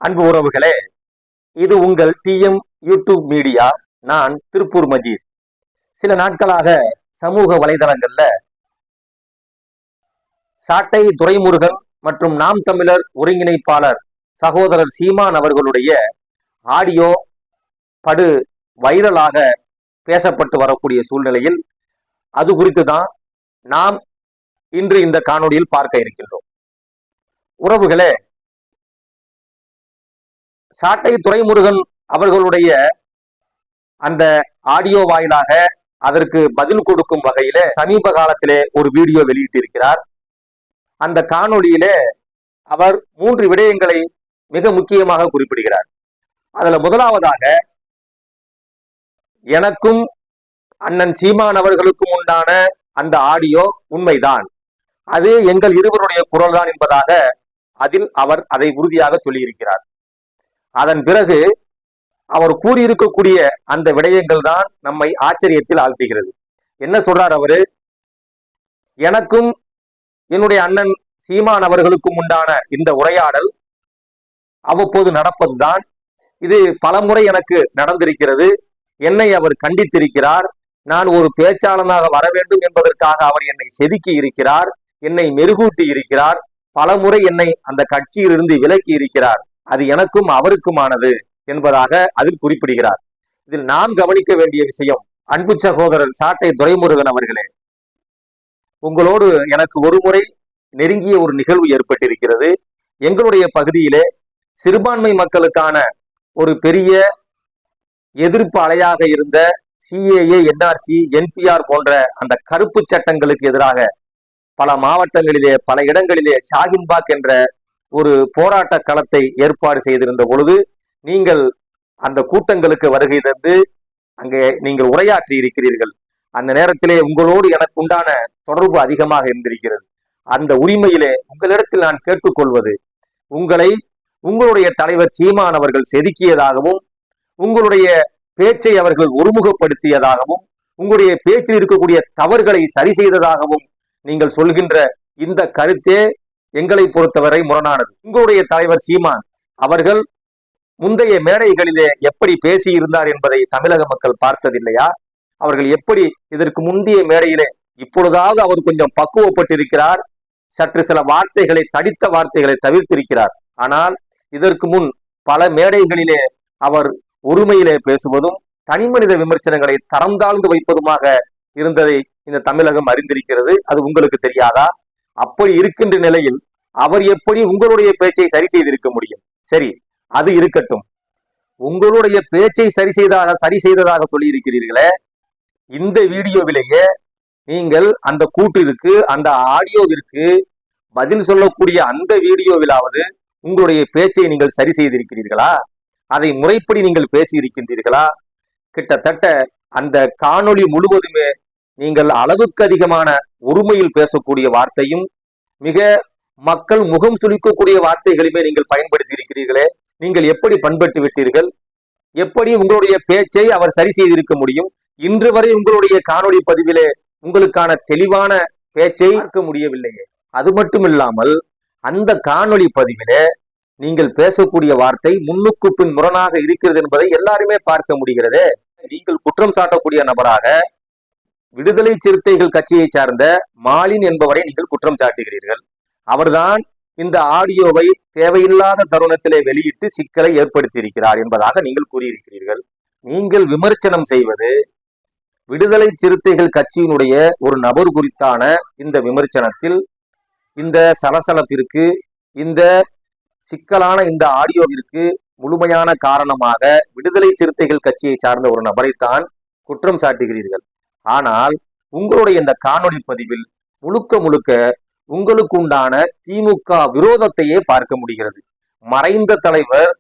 அன்பு உறவுகளே, இது உங்கள் டிஎம் யூடியூப் மீடியா. நான் திருப்பூர் மஜீத். சில நாட்களாக சமூக வலைதளங்கள்ல சாட்டை துரைமுருகன் மற்றும் நாம் தமிழர் ஒருங்கிணைப்பாளர் சகோதரர் சீமான் அவர்களுடைய ஆடியோ படு வைரலாக பேசப்பட்டு வரக்கூடிய சூழ்நிலையில் அது குறித்து தான் நாம் இன்று இந்த காணொளியில் பார்க்க இருக்கின்றோம். உறவுகளே, சாட்டை துரைமுருகன் அவர்களுடைய அந்த ஆடியோ வாயிலாக அதற்கு பதில் கொடுக்கும் வகையில சமீப காலத்திலே ஒரு வீடியோ வெளியிட்டிருக்கிறார். அந்த காணொளியிலே அவர் 3 விடயங்களை மிக முக்கியமாக குறிப்பிடுகிறார். அதுல முதலாவதாக, எனக்கும் அண்ணன் சீமான் அவர்களுக்கும் உண்டான அந்த ஆடியோ உண்மைதான், அது எங்கள் இருவருடைய குரல் தான் என்பதாக அதில் அவர் அதை உறுதியாக சொல்லியிருக்கிறார். அதன் பிறகு அவர் கூறியிருக்கக்கூடிய அந்த விடயங்கள் தான் நம்மை ஆச்சரியத்தில் ஆழ்த்துகிறது. என்ன சொல்றார் அவரு? எனக்கும் என்னுடைய அண்ணன் சீமான் அவர்களுக்கும் உண்டான இந்த உரையாடல் அவ்வப்போது நடப்பதுதான். இது பலமுறை எனக்கு நடந்திருக்கிறது. என்னை அவர் கண்டித்திருக்கிறார். நான் ஒரு பேச்சாளனாக வர வேண்டும் என்பதற்காக அவர் என்னை செதுக்கி இருக்கிறார், என்னை மெருகூட்டி இருக்கிறார், பலமுறை என்னை அந்த கட்சியிலிருந்து விலக்கி இருக்கிறார். அது எனக்கும் அவருக்குமானது என்பதாக அதில் குறிப்பிடுகிறார். இதில் நாம் கவனிக்க வேண்டிய விஷயம், அன்பு சகோதரர் சாட்டை துரைமுருகன் அவர்களே, உங்களோடு எனக்கு ஒரு முறை நெருங்கிய ஒரு நிகழ்வு ஏற்பட்டிருக்கிறது. எங்களுடைய பகுதியிலே சிறுபான்மை மக்களுக்கான ஒரு பெரிய எதிர்ப்பு அலையாக இருந்த சிஏஏ, என்ஆர்சி, என்பிஆர் போன்ற அந்த கருப்பு சட்டங்களுக்கு எதிராக பல மாவட்டங்களிலே பல இடங்களிலே ஷாஹின்பாக் என்ற ஒரு போராட்ட களத்தை ஏற்பாடு செய்திருந்த பொழுது நீங்கள் அந்த கூட்டங்களுக்கு வருகை தந்து அங்கே நீங்கள் உரையாற்றி இருக்கிறீர்கள். அந்த நேரத்திலே உங்களோடு எனக்கு உண்டான தொடர்பு அதிகமாக இருந்திருக்கிறது. அந்த உரிமையிலே உங்களிடத்தில் நான் கேட்டுக்கொள்வது, உங்களை உங்களுடைய தலைவர் சீமான் அவர்கள் செதுக்கியதாகவும், உங்களுடைய பேச்சை அவர்கள் ஒருமுகப்படுத்தியதாகவும், உங்களுடைய பேச்சில் இருக்கக்கூடிய தவறுகளை சரி செய்ததாகவும் நீங்கள் சொல்கின்ற இந்த கருத்தே எங்களை பொறுத்தவரை முரணானது. உங்களுடைய தலைவர் சீமான் அவர்கள் முந்தைய மேடைகளிலே எப்படி பேசியிருந்தார் என்பதை தமிழக மக்கள் பார்த்ததில்லையா? அவர்கள் எப்படி இதற்கு முந்தைய மேடையிலே இப்பொழுதாவது அவர் கொஞ்சம் பக்குவப்பட்டிருக்கிறார், சற்று சில வார்த்தைகளை, தடித்த வார்த்தைகளை தவிர்த்திருக்கிறார். ஆனால் இதற்கு முன் பல மேடைகளிலே அவர் ஒருமையிலே பேசுவதும் தனிமனித விமர்சனங்களை தரம் தாழ்ந்து வைப்பதுமாக இருந்ததை இந்த தமிழகம் அறிந்திருக்கிறது. அது உங்களுக்கு தெரியாதா? அப்படி இருக்கின்ற நிலையில் அவர் எப்படி உங்களுடைய பேச்சை சரி செய்திருக்க முடியும்? சரி, அது இருக்கட்டும். உங்களுடைய பேச்சை சரி செய்ததாக சொல்லி இருக்கிறீர்களே, இந்த வீடியோவிலேயே நீங்கள் அந்த கூட்டிற்கு, அந்த ஆடியோவிற்கு பதில் சொல்லக்கூடிய அந்த வீடியோவிலாவது உங்களுடைய பேச்சை நீங்கள் சரி செய்திருக்கிறீர்களா? அதை முறைப்படி நீங்கள் பேசி இருக்கின்றீர்களா? கிட்டத்தட்ட அந்த காணொளி முழுவதுமே நீங்கள் அளவுக்கு அதிகமான ஒருமையில் பேசக்கூடிய வார்த்தையும் மிக மக்கள் முகம் சுளிக்கக்கூடிய வார்த்தைகளுமே நீங்கள் பயன்படுத்தி இருக்கிறீர்களே. நீங்கள் எப்படி பண்பட்டு விட்டீர்கள்? எப்படி உங்களுடைய பேச்சை அவர் சரி செய்திருக்க முடியும்? இன்று வரை உங்களுடைய காணொளி பதிவிலே உங்களுக்கான தெளிவான பேச்சை பார்க்க முடியவில்லையே. அது மட்டும் இல்லாமல் அந்த காணொளி பதிவிலே நீங்கள் பேசக்கூடிய வார்த்தை முன்னுக்கு பின் முரணாக இருக்கிறது என்பதை எல்லாருமே பார்க்க முடிகிறதே. நீங்கள் குற்றம் சாட்டக்கூடிய நபராக விடுதலை சிறுத்தைகள் கட்சியை சார்ந்த மாலின் என்பவரை நீங்கள் குற்றம் சாட்டுகிறீர்கள். அவர்தான் இந்த ஆடியோவை தேவையில்லாத தருணத்திலே வெளியிட்டு சிக்கலை ஏற்படுத்தி இருக்கிறார் என்பதாக நீங்கள் கூறியிருக்கிறீர்கள். நீங்கள் விமர்சனம் செய்வது விடுதலை சிறுத்தைகள் கட்சியினுடைய ஒரு நபர் குறித்தான இந்த விமர்சனத்தில், இந்த சலசலப்பிற்கு, இந்த சிக்கலான இந்த ஆடியோவிற்கு முழுமையான காரணமாக விடுதலை சிறுத்தைகள் கட்சியை சார்ந்த ஒரு நபரைத்தான் குற்றம் சாட்டுகிறீர்கள். ஆனால் உங்களுடைய இந்த காணொளி பதிவில் முழுக்க முழுக்க உங்களுக்கு உண்டான திமுக விரோதத்தையே பார்க்க முடிகிறது. மறைந்த தலைவர்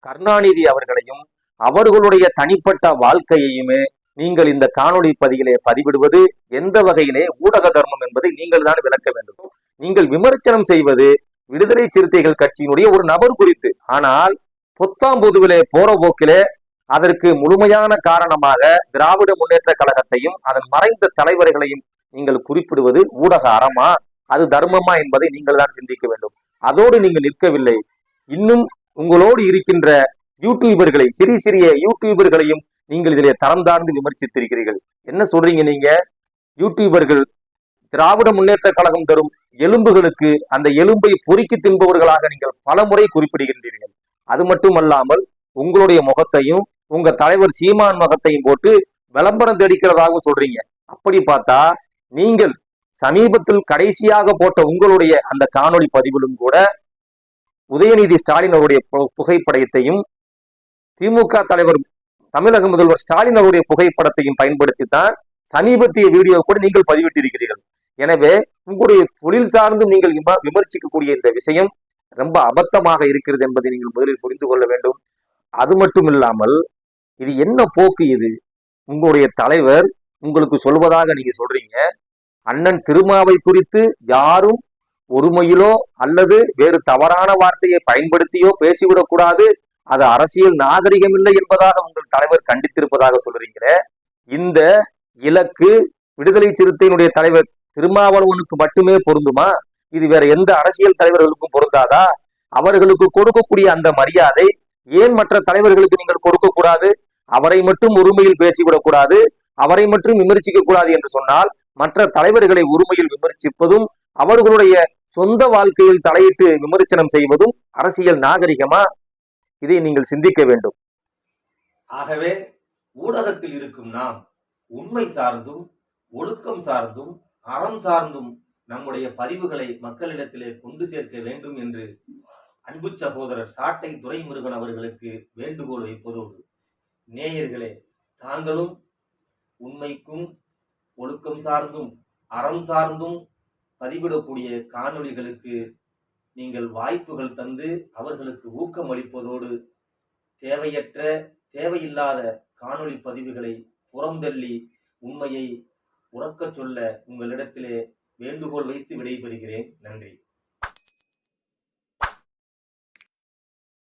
கருணாநிதி அவர்களையும் அவர்களுடைய தனிப்பட்ட வாழ்க்கையையுமே நீங்கள் இந்த காணொளி பதிவிலே பதிவிடுவது எந்த வகையிலே ஊடக தர்மம் என்பதை நீங்கள் தான் விளக்க வேண்டும். நீங்கள் விமர்சனம் செய்வது விடுதலை சிறுத்தைகள் கட்சியினுடைய ஒரு நபர் குறித்து. ஆனால் பொத்தாம்பொதுவிலே போற போக்கிலே அதற்கு முழுமையான காரணமாக திராவிட முன்னேற்ற கழகத்தையும் அதன் மறைந்த தலைவர்களையும் நீங்கள் குறிப்பிடுவது ஊடக அறமா, அது தர்மமா என்பதை நீங்கள் தான் சிந்திக்க வேண்டும். அதோடு நீங்கள் நிற்கவில்லை. இன்னும் உங்களோடு இருக்கின்ற யூடியூபர்களை, சிறிய சிறிய யூடியூபர்களையும் நீங்கள் இதிலே தரம் தாழ்ந்து விமர்சித்திருக்கிறீர்கள். என்ன சொல்றீங்க நீங்க? யூடியூபர்கள் திராவிட முன்னேற்ற கழகம் தரும் எலும்புகளுக்கு அந்த எலும்பை பொறுக்கி தின்பவர்களாக நீங்கள் பல முறை குறிப்பிடுகின்றீர்கள். அது மட்டுமல்லாமல் உங்களுடைய முகத்தையும் உங்க தலைவர் சீமான் முகத்தையும் போட்டு விளம்பரம் தேடிக்கிறதாகவும் சொல்றீங்க. அப்படி பார்த்தா நீங்கள் சமீபத்தில் கடைசியாக போட்ட உங்களுடைய அந்த காணொளி பதிவிலும் கூட உதயநிதி ஸ்டாலின் அவருடைய புகைப்படத்தையும் திமுக தலைவர் தமிழக முதல்வர் ஸ்டாலின் அவருடைய புகைப்படத்தையும் பயன்படுத்தித்தான் சமீபத்திய வீடியோ கூட நீங்கள் பதிவிட்டிருக்கிறீர்கள். எனவே உங்களுடைய தொழில் சார்ந்து நீங்கள் விமர்சிக்கக்கூடிய இந்த விஷயம் ரொம்ப அபத்தமாக இருக்கிறது என்பதை நீங்கள் முதலில் புரிந்து கொள்ள வேண்டும். அது மட்டும் இல்லாமல் இது என்ன போக்கு? இது உங்களுடைய தலைவர் உங்களுக்கு சொல்வதாக நீங்க சொல்றீங்க. அண்ணன் திருமாவை குறித்து யாரும் ஒருமையிலோ அல்லது வேறு தவறான வார்த்தையை பயன்படுத்தியோ பேசிவிடக் கூடாது, அது அரசியல் நாகரிகம் இல்லை என்பதாக உங்கள் தலைவர் கண்டித்திருப்பதாக சொல்றீங்க. இந்த இலக்கு விடுதலை சிறுத்தையினுடைய தலைவர் திருமாவளவனுக்கு மட்டுமே பொருந்துமா? இது வேற எந்த அரசியல் தலைவர்களுக்கும் பொருந்தாதா? அவர்களுக்கு கொடுக்கக்கூடிய அந்த மரியாதை ஏன் மற்ற தலைவர்களுக்கு நீங்கள் கொடுக்க கூடாது? அவரை மட்டும் உரிமையில் பேசிவிடக் கூடாது, அவரை மட்டும் விமர்சிக்க கூடாது என்று சொன்னால் மற்ற தலைவர்களை உரிமையில் விமர்சிப்பதும் அவர்களுடைய சொந்த வாழ்க்கையில் தலையிட்டு விமர்சனம் செய்வதும் அரசியல் நாகரிகமா? இதை நீங்கள் சிந்திக்க வேண்டும். ஆகவே ஊடகத்தில் இருக்கும் நாம் உண்மை சார்ந்தும் ஒழுக்கம் சார்ந்தும் அறம் சார்ந்தும் நம்முடைய பதிவுகளை மக்களிடத்திலே கொண்டு சேர்க்க வேண்டும் என்று அன்பு சகோதரர் சாட்டை துரைமுருகன் அவர்களுக்கு வேண்டுகோள் வைப்பதோடு, நேயர்களே, தாங்களும் உண்மைக்கும் ஒழுக்கம் சார்ந்தும் அறம் சார்ந்தும் பதிவிடக்கூடிய காணொளிகளுக்கு நீங்கள் வாய்ப்புகள் தந்து அவர்களுக்கு ஊக்கம் அளிப்பதோடு, தேவையற்ற தேவையில்லாத காணொளி பதிவுகளை புறந்தள்ளி உண்மையை உறக்கச் சொல்ல உங்களிடத்திலே வேண்டுகோள் வைத்து விடைபெறுகிறேன். நன்றி.